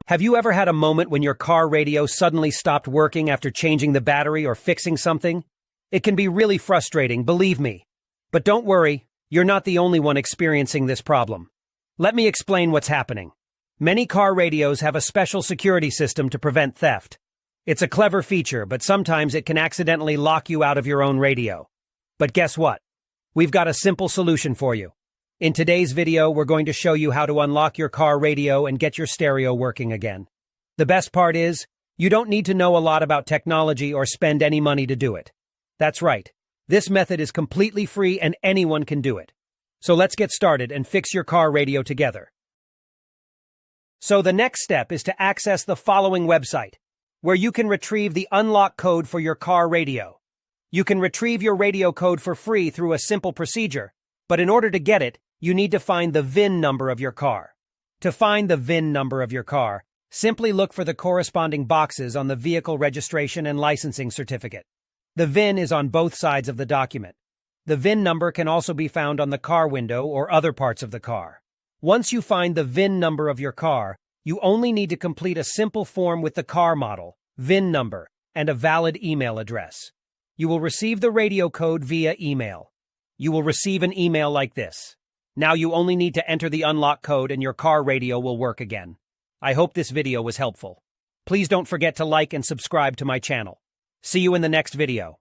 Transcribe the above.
Have you ever had a moment when your car radio suddenly stopped working after changing the battery or fixing something? It can be really frustrating, believe me. But don't worry, you're not the only one experiencing this problem. Let me explain what's happening. Many car radios have a special security system to prevent theft. It's a clever feature, but sometimes it can accidentally lock you out of your own radio. But guess what? We've got a simple solution for you. In today's video, we're going to show you how to unlock your car radio and get your stereo working again. The best part is, you don't need to know a lot about technology or spend any money to do it. That's right. This method is completely free and anyone can do it. So let's get started and fix your car radio together. So the next step is to access the following website, where you can retrieve the unlock code for your car radio. You can retrieve your radio code for free through a simple procedure, but in order to get it, you need to find the VIN number of your car. To find the VIN number of your car, simply look for the corresponding boxes on the vehicle registration and licensing certificate. The VIN is on both sides of the document. The VIN number can also be found on the car window or other parts of the car. Once you find the VIN number of your car, you only need to complete a simple form with the car model, VIN number, and a valid email address. You will receive the radio code via email. You will receive an email like this. Now you only need to enter the unlock code and your car radio will work again. I hope this video was helpful. Please don't forget to like and subscribe to my channel. See you in the next video.